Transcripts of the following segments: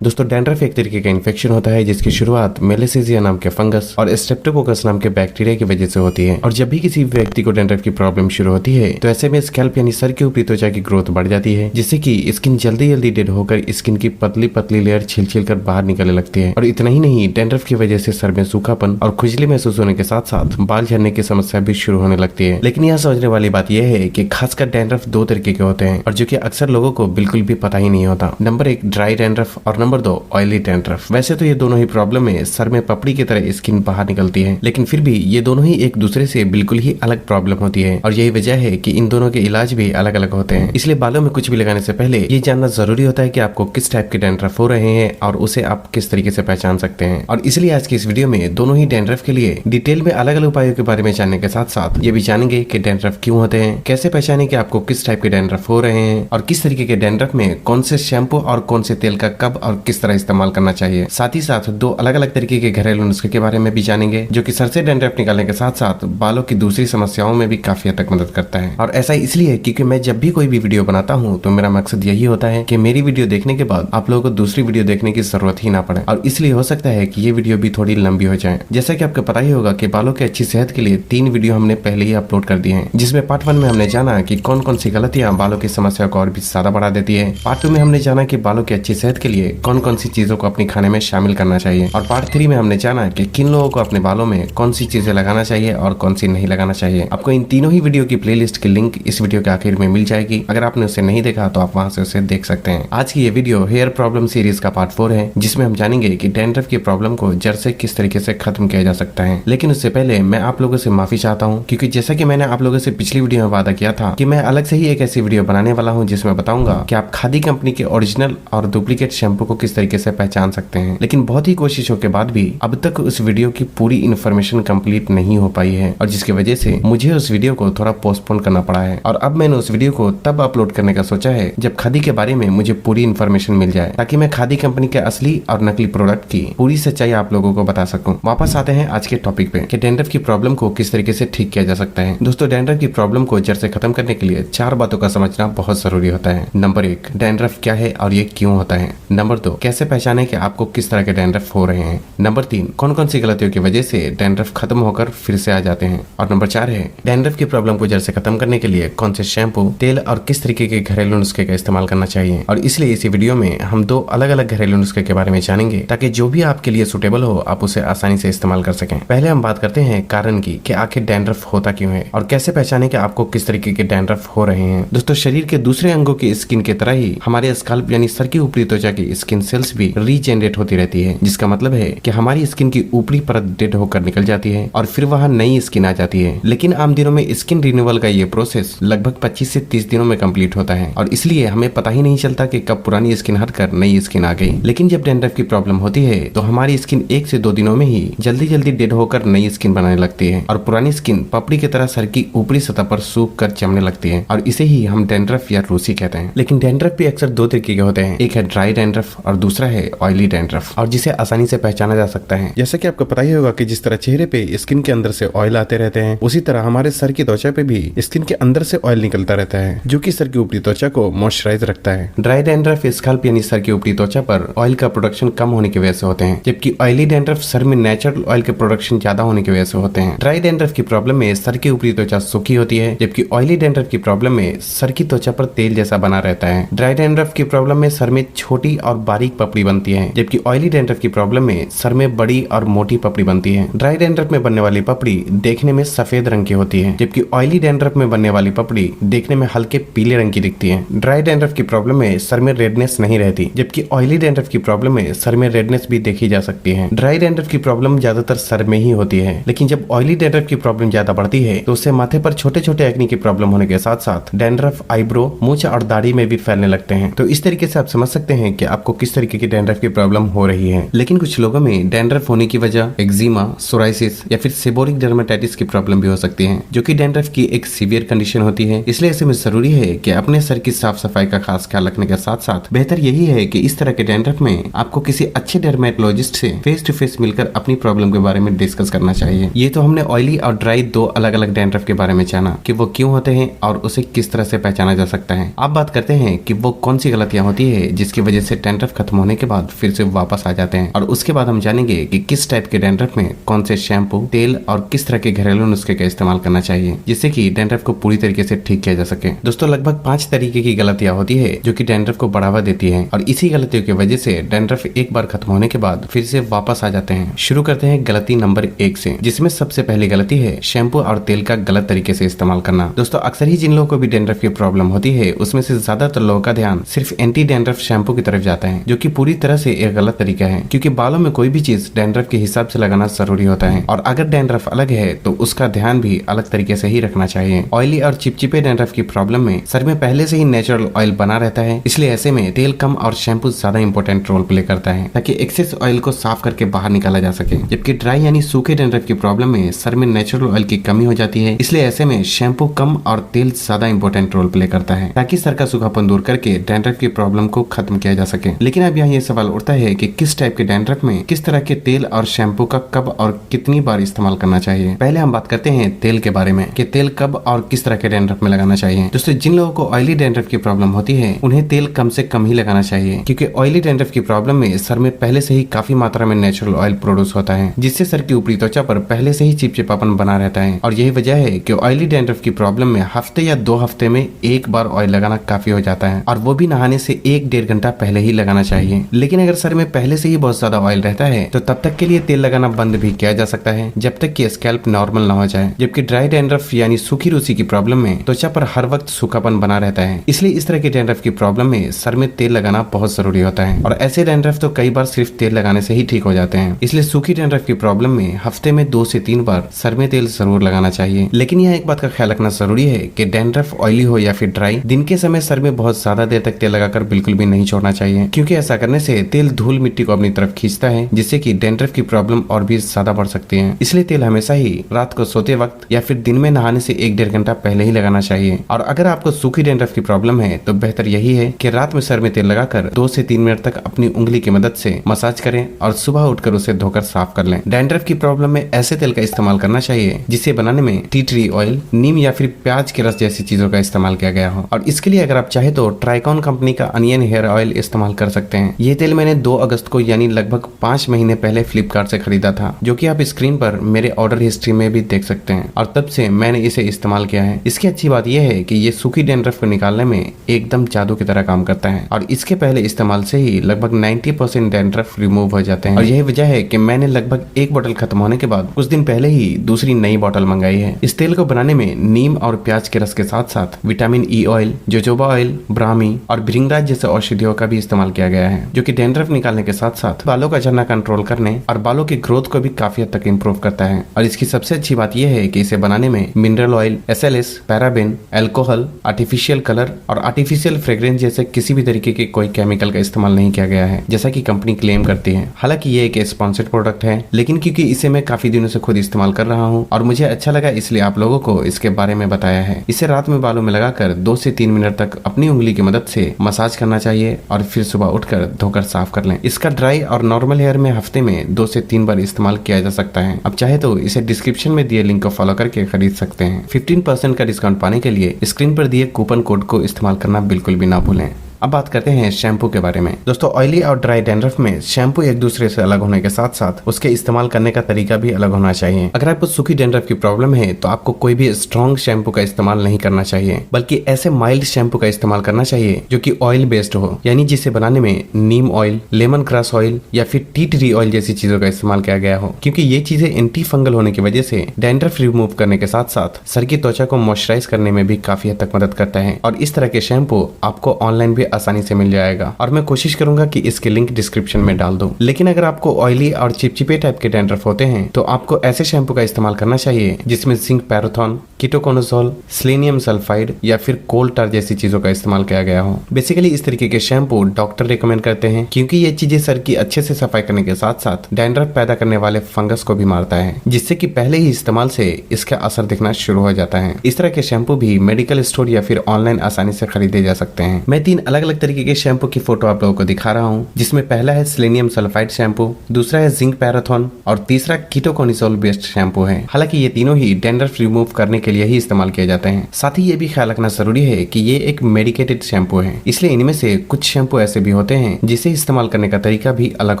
दोस्तों डैंड्रफ एक तरीके का इन्फेक्शन होता है जिसकी शुरुआत मेलेसेजिया नाम के फंगस और स्ट्रेप्टोकोकस नाम के बैक्टीरिया की वजह से होती है। और जब भी किसी व्यक्ति को डैंड्रफ की प्रॉब्लम शुरू होती है तो ऐसे में स्कैल्प यानी सर के ऊपरी त्वचा की ग्रोथ बढ़ जाती है, जिससे कि स्किन जल्दी जल्दी डेड होकर स्किन की पतली पतली लेयर छिल छिल कर बाहर निकलने लगती है। और इतना ही नहीं, डैंड्रफ की वजह से सर में सूखापन और खुजली महसूस होने के साथ साथ बाल झड़ने की समस्या भी शुरू होने लगती है। लेकिन यहाँ समझने वाली बात यह है कि खासकर डैंड्रफ दो तरीके के होते हैं और जो कि अक्सर लोगों को बिल्कुल भी पता ही नहीं होता। नंबर 1 ड्राई डैंड्रफ और नंबर 2 ऑयली डैंड्रफ। वैसे तो ये दोनों ही प्रॉब्लम में सर में पपड़ी की तरह स्किन बाहर निकलती है, लेकिन फिर भी ये दोनों ही एक दूसरे से बिल्कुल ही अलग प्रॉब्लम होती है और यही वजह है कि इन दोनों के इलाज भी अलग अलग होते हैं। इसलिए बालों में कुछ भी लगाने से पहले ये जानना जरूरी होता है कि आपको किस टाइप के डैंड्रफ हो रहे हैं और उसे आप किस तरीके से पहचान सकते हैं। और इसलिए आज की इस वीडियो में दोनों ही डैंड्रफ के लिए डिटेल में अलग अलग उपायों के बारे में जानने के साथ साथ ये भी जानेंगे कि डैंड्रफ क्यों होते हैं, कैसे पहचाने कि आपको किस टाइप के डैंड्रफ हो रहे हैं और किस तरीके के डैंड्रफ में कौन से शैम्पू और कौन से तेल का कब और किस तरह इस्तेमाल करना चाहिए। साथ ही साथ दो अलग अलग तरीके के घरेलू नुस्खे के बारे में भी जानेंगे जो कि सर से डैंड्रफ निकालने के साथ साथ बालों की दूसरी समस्याओं में भी काफी हद तक मदद करता है। और ऐसा इसलिए क्योंकि मैं जब भी कोई भी वीडियो बनाता हूँ तो मेरा मकसद यही होता है कि मेरी वीडियो देखने के बाद आप लोगों को दूसरी वीडियो देखने की जरूरत ही ना पड़े। और इसलिए हो सकता है कि ये वीडियो भी थोड़ी लंबी हो जाए। जैसा कि आपको पता ही होगा कि बालों की अच्छी सेहत के लिए 3 वीडियो हमने पहले ही अपलोड कर दिए हैं, जिसमें पार्ट 1 में हमने जाना कि कौन कौन सी गलतियां बालों की समस्या को और भी ज्यादा बढ़ा देती है। पार्ट 2 में हमने जाना कि बालों की अच्छी सेहत के लिए कौन कौन सी चीजों को अपने खाने में शामिल करना चाहिए। और पार्ट 3 में हमने जाना कि किन लोगों को अपने बालों में कौन सी चीजें लगाना चाहिए और कौन सी नहीं लगाना चाहिए। आपको इन तीनों ही वीडियो की प्लेलिस्ट की लिंक इस वीडियो के आखिर में मिल जाएगी। अगर आपने उसे नहीं देखा तो आप वहां से उसे देख सकते हैं। आज की ये वीडियो हेयर प्रॉब्लम सीरीज का पार्ट 4 है, जिसमें हम जानेंगे कि डैंड्रफ की प्रॉब्लम को जड़ से किस तरीके से खत्म किया जा सकता है। लेकिन उससे पहले मैं आप लोगों से माफी चाहता हूँ, क्योंकि जैसा कि मैंने आप लोगों से पिछली वीडियो में वादा किया था कि मैं अलग से ही एक ऐसी वीडियो बनाने वाला हूँ जिसमें बताऊंगा कि आप खादी कंपनी के ओरिजिनल और डुप्लीकेट शैम्पू को किस तरीके से पहचान सकते हैं। लेकिन बहुत ही कोशिशों के बाद भी अब तक उस वीडियो की पूरी इन्फॉर्मेशन कंप्लीट नहीं हो पाई है और जिसकी वजह से मुझे उस वीडियो को थोड़ा पोस्टपोन करना पड़ा है। और अब मैंने उस वीडियो को तब अपलोड करने का सोचा है जब खादी के बारे में मुझे पूरी इन्फॉर्मेशन मिल जाए, ताकि मैं खादी कंपनी के असली और नकली प्रोडक्ट की पूरी सच्चाई आप लोगों को बता सकूं। वापस आते हैं आज के टॉपिक पे कि डैंड्रफ की प्रॉब्लम को किस तरीके से ठीक किया जा सकता है। दोस्तों डैंड्रफ की प्रॉब्लम को जड़ से खत्म करने के लिए 4 बातों का समझना बहुत जरूरी होता है। नंबर 1 डैंड्रफ क्या है और ये क्यों होता है। नंबर 2 कैसे पहचाने कि आपको किस तरह के डैंड्रफ हो रहे हैं। नंबर 3 कौन कौन सी गलतियों की वजह से डैंड्रफ खत्म होकर फिर से आ जाते हैं। और नंबर 4 है डैंड्रफ की प्रॉब्लम को जड़ से खत्म करने के लिए कौन से शैम्पू, तेल और किस तरीके के घरेलू नुस्खे का इस्तेमाल करना चाहिए। और इसलिए इसी वीडियो में हम 2 अलग अलग घरेलू नुस्खे के बारे में जानेंगे, ताकि जो भी आपके लिए सुटेबल हो आप उसे आसानी से इस्तेमाल कर सकें। पहले हम बात करते हैं कारण की कि आखिर डैंड्रफ होता क्यों है और कैसे पहचाने कि आपको किस तरीके के डैंड्रफ हो रहे हैं। दोस्तों शरीर के दूसरे अंगों की स्किन की तरह ही हमारे स्कैल्प यानी सर की ऊपरी त्वचा की स्किन सेल्स भी रीजेनरेट होती रहती है, जिसका मतलब है कि हमारी स्किन की ऊपरी परत डेड होकर निकल जाती है और फिर वहाँ नई स्किन आ जाती है। लेकिन आम दिनों में स्किन रिन्यूअल का ये प्रोसेस लगभग 25 से 30 दिनों में कंप्लीट होता है और इसलिए हमें पता ही नहीं चलता कि कब पुरानी स्किन हटकर नई स्किन आ गई। लेकिन जब डैंड्रफ की प्रॉब्लम होती है तो हमारी स्किन 1 से 2 दिनों में ही जल्दी जल्दी डेड होकर नई स्किन बनाने लगती है और पुरानी स्किन पपड़ी की तरह सर की ऊपरी सतह पर सूख कर जमने लगती है और इसे ही हम डैंड्रफ या रूसी कहते हैं। लेकिन डैंड्रफ भी अक्सर 2 तरीके के होते हैं, एक है ड्राई डैंड्रफ और दूसरा है ऑयली डैंड्रफ, और जिसे आसानी से पहचाना जा सकता है। जैसा कि आपको पता ही होगा कि जिस तरह चेहरे पे स्किन के अंदर से ऑयल आते रहते हैं, उसी तरह हमारे सर की त्वचा पे भी स्किन के अंदर से ऑयल निकलता रहता है, जो कि सर की ऊपरी त्वचा को मॉइस्चराइज रखता है। ड्राई डैंड्रफ स्कैल्प यानी सर की ऊपरी त्वचा पर ऑयल का प्रोडक्शन कम होने की वजह से होते हैं, जबकि ऑयली डैंड्रफ सर में नेचुरल ऑयल के प्रोडक्शन ज्यादा होने की वजह से होते हैं। ड्राई डैंड्रफ की प्रॉब्लम में सर की ऊपरी त्वचा सूखी होती है, जबकि ऑयली डैंड्रफ की प्रॉब्लम में सर की त्वचा पर तेल जैसा बना रहता है। ड्राई डैंड्रफ की प्रॉब्लम में सर में छोटी और बारीक पपड़ी बनती है, जबकि ऑयली डैंड्रफ की प्रॉब्लम में सर में बड़ी और मोटी पपड़ी बनती है। ड्राई डैंड्रफ में बनने वाली पपड़ी देखने में सफेद रंग की होती है, जबकि ऑयली डैंड्रफ में बनने वाली पपड़ी देखने में हल्के पीले रंग की दिखती है। ड्राई डैंड्रफ की प्रॉब्लम में सर में रेडनेस नहीं रहती, जबकि ऑयली डैंड्रफ की प्रॉब्लम में सर में रेडनेस भी देखी जा सकती है। ड्राई डैंड्रफ की प्रॉब्लम ज्यादातर सर में ही होती है, लेकिन जब ऑयली डैंड्रफ की प्रॉब्लम ज्यादा बढ़ती है तो उससे माथे पर छोटे छोटे एक्ने की प्रॉब्लम होने के साथ साथ डैंड्रफ आईब्रो, मूंछ और दाढ़ी में भी फैलने लगते हैं। तो इस तरीके से आप समझ सकते हैं कि आपको किस तरीके की डैंड्रफ की प्रॉब्लम हो रही है। लेकिन कुछ लोगों में डैंड्रफ होने की वजह एक्जिमा, सोराइसिस या फिर सेबोरिक डर्मेटाइटिस की प्रॉब्लम भी हो सकती है, जो कि डैंड्रफ की एक सीवियर कंडीशन होती है। इसलिए ऐसे में जरूरी है कि अपने सर की साफ सफाई का खास ख्याल रखने के साथ साथ बेहतर यही है कि इस तरह के डैंड्रफ में आपको किसी अच्छे डर्मेटोलॉजिस्ट से फेस टू फेस मिलकर अपनी प्रॉब्लम के बारे में डिस्कस करना चाहिए। ये तो हमने ऑयली और ड्राई 2 अलग अलग डैंड्रफ के बारे में जाना कि वो क्यों होते हैं और उसे किस तरह से पहचाना जा सकता है। अब बात करते हैं कि वो कौन सी गलतियां होती है जिसकी वजह से डैंड्रफ डैंड्रफ खत्म होने के बाद फिर से वापस आ जाते हैं। और उसके बाद हम जानेंगे कि किस टाइप के डैंड्रफ में कौन से शैम्पू, तेल और किस तरह के घरेलू नुस्खे का इस्तेमाल करना चाहिए जिससे कि डैंड्रफ को पूरी तरीके से ठीक किया जा सके। दोस्तों लगभग 5 तरीके की गलतियां होती है जो कि डैंड्रफ को बढ़ावा देती है और इसी गलतियों की वजह से डैंड्रफ एक बार खत्म होने के बाद फिर से वापस आ जाते हैं। शुरू करते हैं गलती नंबर 1 से, जिसमें सबसे पहली गलती है शैम्पू और तेल का गलत तरीके से इस्तेमाल करना। दोस्तों अक्सर ही जिन लोगों को भी डैंड्रफ की प्रॉब्लम होती है उसमें से ज्यादातर लोगों का ध्यान सिर्फ एंटी डैंड्रफ शैम्पू की तरफ जाता है, जो कि पूरी तरह से एक गलत तरीका है, क्योंकि बालों में कोई भी चीज डैंड्रफ के हिसाब से लगाना जरूरी होता है और अगर डैंड्रफ अलग है तो उसका ध्यान भी अलग तरीके से ही रखना चाहिए। ऑयली और चिपचिपे डैंड्रफ की प्रॉब्लम में सर में पहले से ही नेचुरल ऑयल बना रहता है, इसलिए ऐसे में तेल कम और शैम्पू ज्यादा इंपॉर्टेंट रोल प्ले करता है ताकि एक्सेस ऑयल को साफ करके बाहर निकाला जा सके। जबकि ड्राई यानी सूखे डैंड्रफ की प्रॉब्लम में सर में नेचुरल ऑयल की कमी हो जाती है, इसलिए ऐसे में शैम्पू कम और तेल ज्यादा इंपॉर्टेंट रोल प्ले करता है ताकि सर का सूखापन दूर करके डैंड्रफ की प्रॉब्लम को खत्म किया जा सके। लेकिन अब यहाँ ये सवाल उठता है कि किस टाइप के डैंड्रफ में किस तरह के तेल और शैम्पू का कब और कितनी बार इस्तेमाल करना चाहिए। पहले हम बात करते हैं तेल के बारे में कि तेल कब और किस तरह के डैंड्रफ में लगाना चाहिए। दोस्तों जिन लोगों को ऑयली डैंड्रफ की प्रॉब्लम होती है उन्हें तेल कम से कम ही लगाना चाहिए, क्योंकि ऑयली डैंड्रफ की प्रॉब्लम में सर में पहले से ही काफी मात्रा में नेचुरल ऑयल प्रोड्यूस होता है, जिससे सर की ऊपरी त्वचा पर पहले से ही चिपचिपापन बना रहता है। और यही वजह है कि ऑयली डैंड्रफ की प्रॉब्लम में हफ्ते या 2 हफ्ते में एक बार ऑयल लगाना काफी हो जाता है और वो भी नहाने से 1-1.5 घंटा पहले ही लगाना चाहिए। लेकिन अगर सर में पहले से ही बहुत ज्यादा ऑयल रहता है तो तब तक के लिए तेल लगाना बंद भी किया जा सकता है जब तक कि स्कैल्प नॉर्मल ना हो जाए। जबकि ड्राई डैंड्रफ यानी सूखी रूसी की प्रॉब्लम में त्वचा पर हर वक्त सूखापन बना रहता है, इसलिए इस तरह के डैंड्रफ की प्रॉब्लम में सर में तेल लगाना बहुत जरूरी होता है और ऐसे डैंड्रफ तो कई बार सिर्फ तेल लगाने से ही ठीक हो जाते हैं। इसलिए सूखी डैंड्रफ की प्रॉब्लम में हफ्ते में 2 से 3 बार सर में तेल जरूर लगाना चाहिए। लेकिन यह एक बात का ख्याल रखना जरूरी है कि डैंड्रफ ऑयली हो या फिर ड्राई, दिन के समय सर में बहुत ज्यादा देर तक तेल लगाकर बिल्कुल भी नहीं छोड़ना चाहिए, क्योंकि ऐसा करने से तेल धूल मिट्टी को अपनी तरफ खींचता है, जिससे कि डैंड्रफ की प्रॉब्लम और भी ज्यादा बढ़ सकती है। इसलिए तेल हमेशा ही रात को सोते वक्त या फिर दिन में नहाने से 1-1.5 घंटा पहले ही लगाना चाहिए। और अगर आपको सूखी डैंड्रफ की प्रॉब्लम है तो बेहतर यही है कि रात में सर में तेल लगाकर 2 से 3 मिनट तक अपनी उंगली की मदद से मसाज करें और सुबह उठकर उसे धोकर साफ कर लें। डैंड्रफ की प्रॉब्लम में ऐसे तेल का इस्तेमाल करना चाहिए जिसे बनाने में टी ट्री ऑयल, नीम या फिर प्याज के रस जैसी चीजों का इस्तेमाल किया गया हो। और इसके लिए अगर आप चाहे तो ट्राइकॉन कंपनी का अनियन हेयर ऑयल इस्तेमाल कर सकते हैं। ये तेल मैंने 2 अगस्त को यानी लगभग 5 महीने पहले फ्लिपकार्ट से खरीदा था, जो कि आप स्क्रीन पर मेरे ऑर्डर हिस्ट्री में भी देख सकते हैं और तब से मैंने इसे इस्तेमाल किया है। इसकी अच्छी बात यह है कि ये सूखी डैंड्रफ को निकालने में एकदम जादू की तरह काम करता है और इसके पहले इस्तेमाल से ही लगभग 90% डैंड्रफ रिमूव हो जाते हैं। और यही वजह है कि मैंने लगभग 1 बोतल खत्म होने के बाद कुछ दिन पहले ही दूसरी नई बोतल मंगाई है। इस तेल को बनाने में नीम और प्याज के रस के साथ साथ vitamin E oil, jojoba oil, Brahmi और भृंगराज जैसे औषधियों का भी इस्तेमाल किया गया है, जो कि डैंड्रफ निकालने के साथ साथ बालों का झड़ना कंट्रोल करने और बालों की ग्रोथ को भी काफी हद तक इम्प्रूव करता है। और इसकी सबसे अच्छी बात यह है कि इसे बनाने में mineral oil, SLS, paraben, alcohol, artificial colour और आर्टिफिशियल फ्रेग्रेंस जैसे किसी भी तरीके के कोई केमिकल का इस्तेमाल नहीं किया गया है, जैसा कि कंपनी क्लेम करती है। हालांकि ये एक स्पॉन्सर्ड प्रोडक्ट है, लेकिन क्योंकि इसे मैं काफी दिनों से खुद इस्तेमाल कर रहा हूँ और मुझे अच्छा लगा, इसलिए आप लोगों को इसके बारे में बताया है। इसे रात में बालों में लगाकर 2 से 3 मिनट तक अपनी उंगली की मदद से मसाज करना चाहिए और फिर सुबह उठकर धोकर साफ कर लें। इसका ड्राई और नॉर्मल हेयर में हफ्ते में 2 से 3 बार इस्तेमाल किया जा सकता है। अब चाहे तो इसे डिस्क्रिप्शन में दिए लिंक को फॉलो करके खरीद सकते हैं। 15% का डिस्काउंट पाने के लिए स्क्रीन पर दिए कूपन कोड को इस्तेमाल करना बिल्कुल भी ना भूलें। अब बात करते हैं शैम्पू के बारे में। दोस्तों ऑयली और ड्राई डैंड्रफ में शैम्पू एक दूसरे से अलग होने के साथ साथ उसके इस्तेमाल करने का तरीका भी अलग होना चाहिए। अगर आपको सूखी डैंड्रफ की प्रॉब्लम है तो आपको कोई भी स्ट्रॉन्ग शैम्पू का इस्तेमाल नहीं करना चाहिए, बल्कि ऐसे माइल्ड शैम्पू का इस्तेमाल करना चाहिए जो कि ऑयल बेस्ड हो, यानी जिसे बनाने में नीम ऑयल, लेमन ग्रास ऑयल या फिर टी ट्री ऑयल जैसी चीजों का इस्तेमाल किया गया हो, क्योंकि ये चीजें एंटी फंगल होने की वजह से डैंड्रफ रिमूव करने के साथ साथ सर की त्वचा को मॉइस्चराइज करने में भी काफी हद तक मदद करता है। और इस तरह के शैम्पू आपको ऑनलाइन भी आसानी से मिल जाएगा और मैं कोशिश करूंगा कि इसके लिंक डिस्क्रिप्शन में डाल दूं। लेकिन अगर आपको ऑयली और चिपचिपे टाइप के डैंड्रफ होते हैं तो आपको ऐसे शैम्पू का इस्तेमाल करना चाहिए जिसमें जिंक पैराथॉन, कीटोकोनाजोल, सेलेनियम सल्फाइड या फिर कोल टार जैसी चीजों का इस्तेमाल किया गया हो। बेसिकली इस तरीके के शैम्पू डॉक्टर रिकमेंड करते हैं, क्योंकि ये चीजें सर की अच्छे से सफाई करने के साथ साथ डैंड्रफ पैदा करने वाले फंगस को भी मारता है, जिससे कि पहले ही इस्तेमाल से इसका असर दिखना शुरू हो जाता है। इस तरह के शैम्पू भी मेडिकल स्टोर या फिर ऑनलाइन आसानी से खरीदे जा सकते हैं। मैं 3 अलग अलग अलग तरीके के शैम्पू की फोटो आप लोगों को दिखा रहा हूँ, जिसमें पहला है सेलेनियम सल्फाइड शैम्पू, दूसरा है जिंक पैराथन और तीसरा कीटोकोनिसोल बेस्ड शैम्पू है। हालांकि ये तीनों ही डैंड्रफ रिमूव करने के लिए ही इस्तेमाल किए जाते हैं। साथ ही ये भी ख्याल रखना जरूरी है कि ये एक मेडिकेटेड शैम्पू है, इसलिए इनमें से कुछ शैम्पू ऐसे भी होते हैं जिसे इस्तेमाल करने का तरीका भी अलग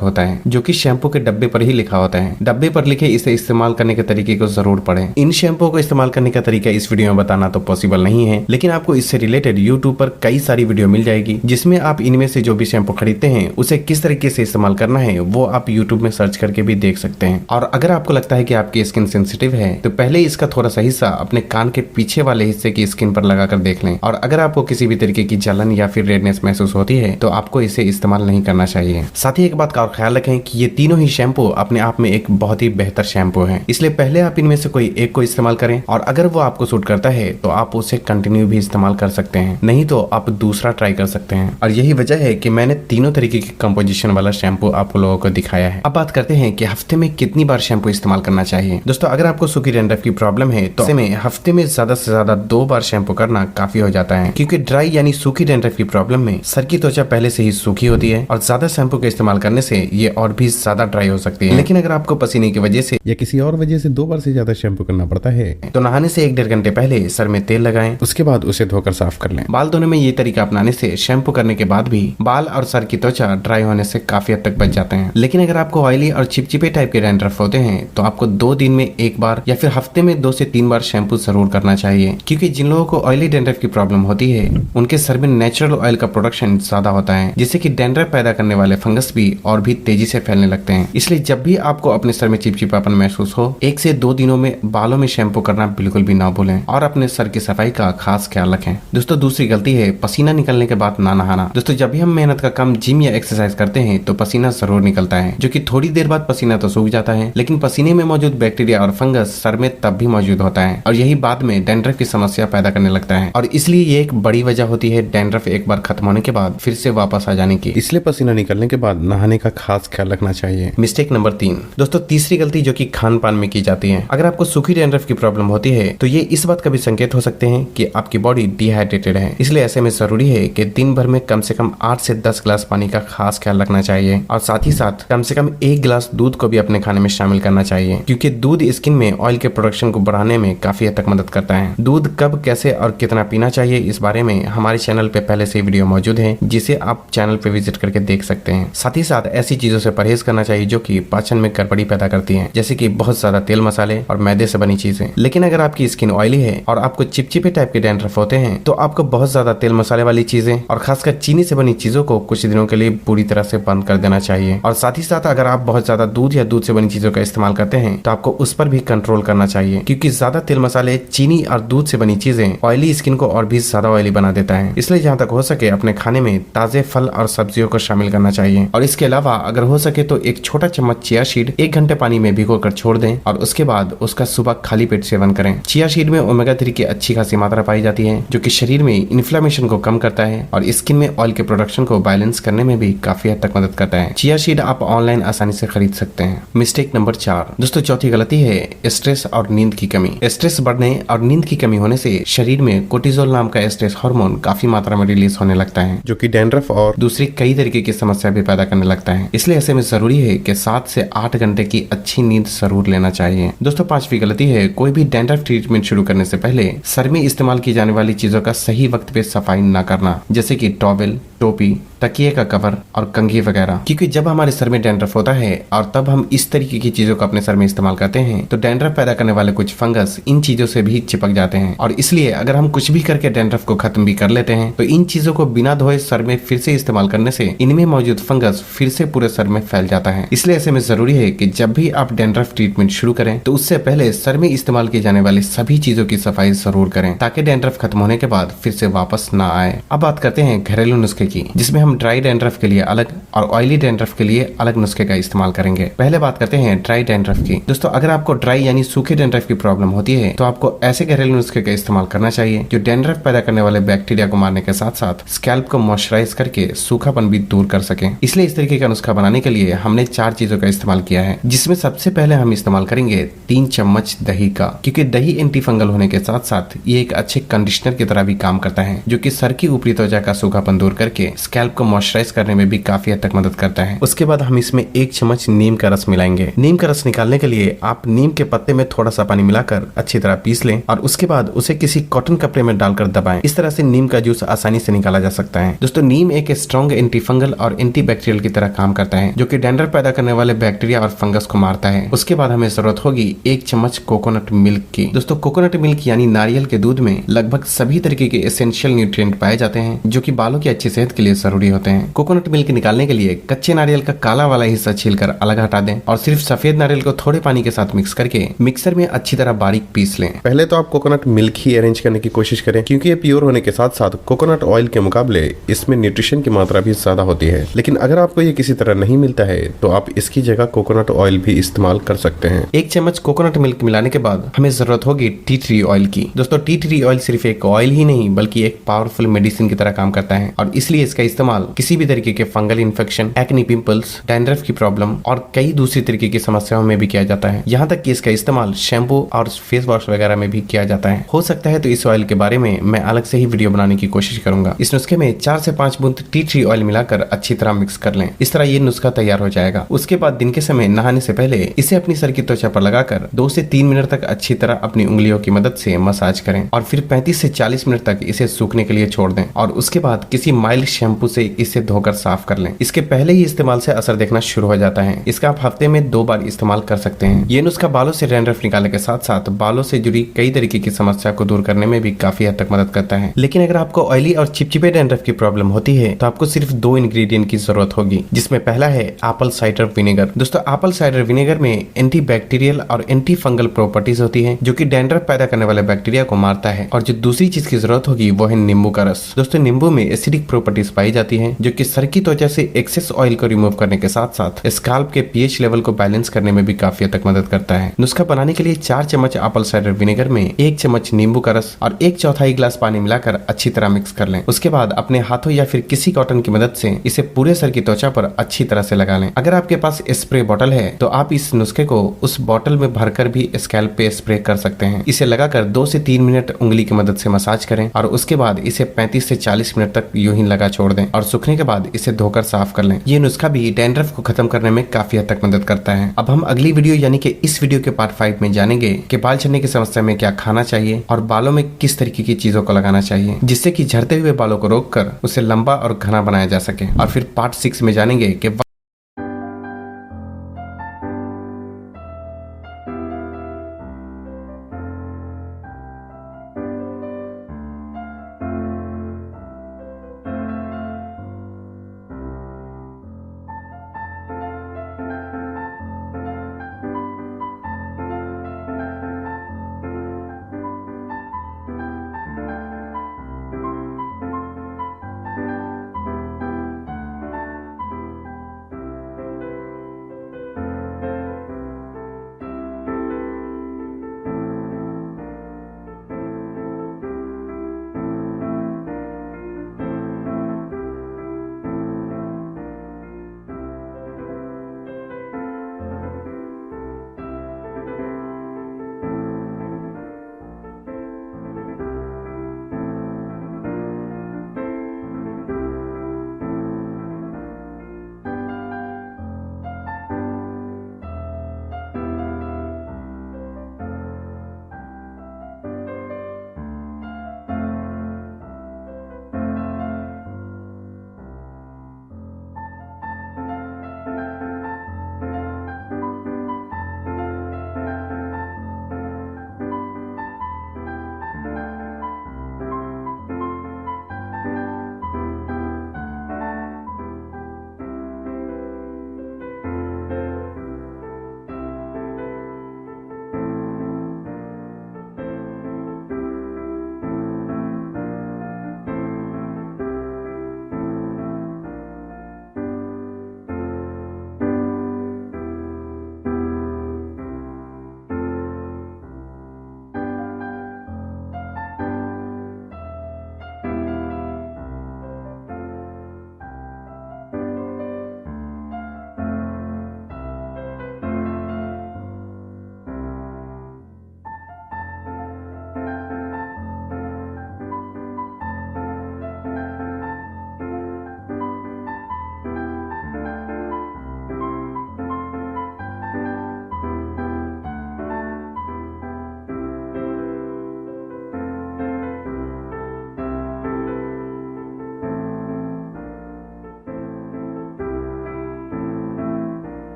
होता है, जो कि शैम्पू के डब्बे पर ही लिखा होता है। डब्बे पर लिखे इसे इस्तेमाल करने के तरीके को जरूर पढ़ें। इन शैम्पू को इस्तेमाल करने का तरीका इस वीडियो में बताना तो पॉसिबल नहीं है, लेकिन आपको इससे रिलेटेड यूट्यूब पर कई सारी वीडियो मिल जाएगी, जिसमें आप इनमें से जो भी शैम्पू खरीदते हैं उसे किस तरीके से इस्तेमाल करना है वो आप यूट्यूब में सर्च करके भी देख सकते हैं। और अगर आपको लगता है कि आपकी स्किन सेंसिटिव है तो पहले इसका थोड़ा सा हिस्सा अपने कान के पीछे वाले हिस्से की स्किन पर लगाकर देख लें, और अगर आपको किसी भी तरीके की जलन या फिर रेडनेस महसूस होती है तो आपको इसे इस्तेमाल नहीं करना चाहिए। साथ ही एक बात का और ख्याल रखें कि ये तीनों ही शैम्पू अपने आप में एक बहुत ही बेहतर शैम्पू है, इसलिए पहले आप इनमें से कोई एक को इस्तेमाल करें और अगर वो आपको सूट करता है तो आप उसे कंटिन्यू भी इस्तेमाल कर सकते हैं, नहीं तो आप दूसरा ट्राई कर सकते हैं। और यही वजह है कि मैंने तीनों तरीके की कंपोजिशन वाला शैम्पू आप लोगों को दिखाया है। अब बात करते हैं कि हफ्ते में कितनी बार शैम्पू इस्तेमाल करना चाहिए। दोस्तों, अगर आपको सूखी डैंड्रफ की प्रॉब्लम है तो हफ्ते में ज्यादा से ज्यादा 2 बार शैम्पू करना काफी हो जाता है, क्योंकि ड्राई यानी सूखी डैंड्रफ की प्रॉब्लम में सर की त्वचा पहले से ही सूखी होती है और ज्यादा शैम्पू का इस्तेमाल करने से ये और भी ज्यादा ड्राई हो सकती है। लेकिन अगर आपको पसीने की वजह से या किसी और वजह से 2 बार से ज्यादा शैम्पू करना पड़ता है तो नहाने से 1-1.5 घंटे पहले सर में तेल लगाएं, उसके बाद उसे धोकर साफ कर लें। बाल धोने में ये तरीका अपनाने से शैम्पू करने के बाद भी बाल और सर की त्वचा ड्राई होने से काफी हद तक बच जाते हैं। लेकिन अगर आपको ऑयली और चिपचिपे टाइप के डैंड्रफ होते हैं तो आपको 2 दिन में 1 बार या फिर हफ्ते में 2 से 3 बार शैम्पू जरूर करना चाहिए, क्योंकि जिन लोगों को ऑयली डैंड्रफ की प्रॉब्लम होती है उनके सर में नेचुरल ऑयल का प्रोडक्शन ज्यादा होता है, जिससे कि डैंड्रफ पैदा करने वाले फंगस भी और भी तेजी से फैलने लगते हैं। इसलिए जब भी आपको अपने सर में चिपचिपापन महसूस हो 1 से 2 दिनों में बालों में शैम्पू करना बिल्कुल भी ना भूलें और अपने सर की सफाई का खास ख्याल रखें। दोस्तों, दूसरी गलती है पसीना निकलने के बाद ना नहाना। दोस्तों, जब भी हम मेहनत का काम जिम या एक्सरसाइज करते हैं तो पसीना जरूर निकलता है, जो कि थोड़ी देर बाद पसीना तो सूख जाता है, लेकिन पसीने में मौजूद बैक्टीरिया और फंगस सर में तब भी मौजूद होता है और यही बाद में डैंड्रफ की समस्या पैदा करने लगता है। और इसलिए ये एक बड़ी वजह होती है डैंड्रफ एक बार खत्म होने के बाद फिर से वापस आ जाने की। इसलिए पसीना निकलने के बाद नहाने का खास ख्याल रखना चाहिए। Mistake number 3। दोस्तों, तीसरी गलती जो कि खान पान में की जाती है। अगर आपको सूखी डैंड्रफ की प्रॉब्लम होती है तो ये इस बात का भी संकेत हो सकते हैं कि आपकी बॉडी डिहाइड्रेटेड है, इसलिए ऐसे में जरूरी है कि दिन भर में कम से कम 8 से 10 गिलास पानी का खास ख्याल रखना चाहिए और साथ ही साथ कम से कम 1 गिलास दूध को भी अपने खाने में शामिल करना चाहिए, क्योंकि दूध स्किन में ऑयल के प्रोडक्शन को बढ़ाने में काफी हद तक मदद करता है। दूध कब, कैसे और कितना पीना चाहिए इस बारे में हमारे चैनल पे पहले से वीडियो मौजूद है, जिसे आप चैनल पे विजिट करके देख सकते हैं। साथ ही साथ ऐसी चीजों से परहेज करना चाहिए जो कि पाचन में गड़बड़ी पैदा करती हैं, जैसे कि बहुत ज्यादा तेल मसाले और मैदे से बनी चीजें। लेकिन अगर आपकी स्किन ऑयली है और आपको चिपचिपे टाइप के डैंड्रफ होते हैं तो आपको बहुत ज्यादा तेल मसाले वाली चीजें और खासकर चीनी से बनी चीजों को कुछ दिनों के लिए पूरी तरह से बंद कर देना चाहिए। और साथ ही साथ अगर आप बहुत ज्यादा दूध या दूध से बनी चीजों का इस्तेमाल करते हैं तो आपको उस पर भी कंट्रोल करना चाहिए, क्योंकि ज्यादा तेल मसाले, चीनी और दूध से बनी चीजें ऑयली स्किन को और भी ज्यादा ऑयली बना देता है। इसलिए जहाँ तक हो सके अपने खाने में ताजे फल और सब्जियों को शामिल करना चाहिए। और इसके अलावा अगर हो सके तो 1 छोटा चम्मच चिया सीड 1 घंटे पानी में भिगोकर छोड़ दें और उसके बाद उसका सुबह खाली पेट सेवन करें। चिया सीड में ओमेगा 3 की अच्छी खासी मात्रा पाई जाती है, जो कि शरीर में इन्फ्लेमेशन को कम करता है और स्किन में ऑयल के प्रोडक्शन को बैलेंस करने में भी काफी हद तक मदद करता है। चिया सीड आप ऑनलाइन आसानी से खरीद सकते हैं। Mistake number 4। दोस्तों, चौथी गलती है स्ट्रेस और नींद की कमी। स्ट्रेस बढ़ने और नींद की कमी होने से शरीर में कोर्टिजोल नाम का स्ट्रेस हार्मोन काफी मात्रा में रिलीज होने लगता है, जो कि डैंड्रफ और दूसरी कई तरीके की समस्या भी पैदा करने लगता है। इसलिए ऐसे में जरूरी है कि 7 से 8 घंटे की अच्छी नींद जरूर लेना चाहिए। दोस्तों, 5वीं गलती है कोई भी डैंड्रफ ट्रीटमेंट शुरू करने से पहले सर में इस्तेमाल की जाने वाली चीजों का सही वक्त पे सफाई न करना, जैसे कि टॉवेल, टोपी, तकिए का कवर और कंघी वगैरह। क्योंकि जब हमारे सर में डैंड्रफ होता है और तब हम इस तरीके की चीजों को अपने सर में इस्तेमाल करते हैं तो डैंड्रफ पैदा करने वाले कुछ फंगस इन चीजों से भी चिपक जाते हैं। और इसलिए अगर हम कुछ भी करके डैंड्रफ को खत्म भी कर लेते हैं तो इन चीजों को बिना धोए सर में फिर से इस्तेमाल करने से इनमें मौजूद फंगस फिर से पूरे सर में फैल जाता है। इसलिए ऐसे में जरूरी है कि जब भी आप डैंड्रफ ट्रीटमेंट शुरू करें तो उससे पहले सर में इस्तेमाल की जाने वाली सभी चीजों की सफाई जरूर करें, ताकि डैंड्रफ खत्म होने के बाद फिर से वापस न आए। अब बात करते हैं घरेलू नुस्खे की, जिसमें हम ड्राई डैंड्रफ के लिए अलग और ऑयली डैंड्रफ के लिए अलग नुस्खे का इस्तेमाल करेंगे। पहले बात करते हैं ड्राई डैंड्रफ की। दोस्तों, अगर आपको ड्राई यानी सूखे डैंड्रफ की प्रॉब्लम होती है तो आपको ऐसे घरेलू नुस्खे का इस्तेमाल करना चाहिए जो डैंड्रफ पैदा करने वाले बैक्टीरिया को मारने के साथ साथ स्कैल्प को मॉइस्चराइज करके सूखापन भी दूर कर सके। इसलिए इस तरीके का नुस्खा बनाने के लिए हमने 4 चीजों का इस्तेमाल किया है, जिसमें सबसे पहले हम इस्तेमाल करेंगे 3 चम्मच दही का, क्योंकि दही एंटी फंगल होने के साथ साथ ये एक अच्छे कंडीशनर की तरह भी काम करता है, जो कि सर की ऊपरी त्वचा का सूखापन दूर करके स्कैल्प को मॉइस्चराइज करने में भी काफी हद तक मदद करता है। उसके बाद हम इसमें 1 चम्मच नीम का रस मिलाएंगे। नीम का रस निकालने के लिए आप नीम के पत्ते में थोड़ा सा पानी मिलाकर अच्छी तरह पीस लें और उसके बाद उसे किसी कॉटन कपड़े में डालकर दबाएं। इस तरह से नीम का जूस आसानी से निकाला जा सकता है। दोस्तों, नीम एक स्ट्रॉन्ग एंटी फंगल और एंटी बैक्टीरियल की तरह काम करता है, जो कि डैंड्रफ पैदा करने वाले बैक्टीरिया और फंगस को मारता है। उसके बाद हमें जरूरत होगी 1 चम्मच कोकोनट मिल्क की। दोस्तों, कोकोनट मिल्क यानी नारियल के दूध में लगभग सभी तरीके के एसेंशियल न्यूट्रिएंट पाए जाते हैं, जो कि बालों की अच्छी सेहत के लिए जरूरी होते हैं। कोकोनट मिल्क निकालने के लिए कच्चे नारियल का काला वाला हिस्सा छीलकर अलग हटा दें और सिर्फ सफेद नारियल को थोड़े पानी के साथ मिक्स करके मिक्सर में अच्छी तरह बारीक पीस लें। पहले तो आप कोकोनट मिल्क ही अरेंज करने की कोशिश करें, क्योंकि ये प्योर होने के साथ साथ कोकोनट ऑयल के मुकाबले इसमें न्यूट्रिशन की मात्रा भी ज्यादा होती है। लेकिन अगर आपको ये किसी तरह नहीं मिलता है तो आप इसकी जगह कोकोनट ऑयल भी इस्तेमाल कर सकते हैं। 1 चम्मच कोकोनट मिल्क मिलाने के बाद हमें जरूरत होगी टी ट्री ऑयल की। दोस्तों, टी ट्री ऑयल सिर्फ एक ऑयल ही नहीं बल्कि एक पावरफुल मेडिसिन की तरह काम करता है और इसलिए इसका इस्तेमाल किसी भी तरीके के fungal infection, acne pimples, dandruff की प्रॉब्लम और कई दूसरी तरीके की समस्याओं में भी किया जाता है। यहाँ तक कि इसका इस्तेमाल शैम्पू और फेस वॉश वगैरह में भी किया जाता है। हो सकता है तो इस ऑयल के बारे में मैं अलग से ही वीडियो बनाने की कोशिश करूंगा। इस नुस्खे में 4 से 5 बूंद टी ट्री ऑयल मिलाकर अच्छी तरह मिक्स कर लें। इस तरह ये नुस्खा तैयार हो जाएगा। उसके बाद दिन के समय नहाने से पहले इसे अपनी सर की त्वचा पर लगाकर 2 से 3 मिनट तक अच्छी तरह अपनी उंगलियों की मदद से मसाज करें और फिर 35 से 40 मिनट तक इसे सूखने के लिए छोड़ दें और उसके बाद किसी माइल्ड शैम्पू से इसे धोकर साफ कर लें। इसके पहले ही इस्तेमाल से असर देखना शुरू हो जाता है। इसका आप हफ्ते में 2 बार इस्तेमाल कर सकते हैं। ये नुस्खा बालों से डैंड्रफ निकालने के साथ साथ बालों से जुड़ी कई तरीके की समस्या को दूर करने में भी काफी हद तक मदद करता है। लेकिन अगर आपको ऑयली और चिपचिपे डैंड्रफ की प्रॉब्लम होती है तो आपको सिर्फ 2 इंग्रेडिएंट की जरूरत होगी, जिसमें पहला है एप्पल साइडर विनेगर। दोस्तों, एप्पल साइडर विनेगर में एंटी बैक्टीरियल और एंटी फंगल प्रॉपर्टीज होती है, जो कि डैंड्रफ पैदा करने वाले बैक्टीरिया को मारता है। और जो दूसरी चीज की जरूरत होगी वो है नींबू का रस। दोस्तों, नींबू में एसिडिक प्रॉपर्टीज पाई जाती है, जो कि सर की त्वचा से एक्सेस ऑयल को रिमूव करने के साथ साथ स्कैल्प के पीएच लेवल को बैलेंस करने में भी काफी हद तक मदद करता है। नुस्खा बनाने के लिए 4 चम्मच एप्पल साइडर विनेगर में 1 चम्मच नींबू का रस और 1/4 गिलास पानी मिलाकर अच्छी तरह मिक्स कर लें। उसके बाद अपने हाथों या फिर किसी कॉटन की मदद से इसे पूरे सर की त्वचा पर अच्छी तरह से लगा लें। अगर आपके पास स्प्रे बॉटल है तो आप इस नुस्खे को उस बॉटल में भरकर भी स्कैल्प पे स्प्रे कर सकते हैं। इसे लगाकर 2 से 3 मिनट उंगली की मदद से मसाज करें और उसके बाद इसे 35 से 40 मिनट तक यूं ही लगा छोड़ दें और सूखने के बाद इसे धोकर साफ कर लें। ये नुस्खा भी डैंड्रफ को खत्म करने में काफी हद तक मदद करता है। अब हम अगली वीडियो यानी कि इस वीडियो के पार्ट 5 में जानेंगे कि बाल झड़ने की समस्या में क्या खाना चाहिए और बालों में किस तरीके की चीजों को लगाना चाहिए, जिससे कि झड़ते हुए बालों को रोककर उसे लंबा और घना बनाया जा सके। और फिर पार्ट 6 में जानेंगे कि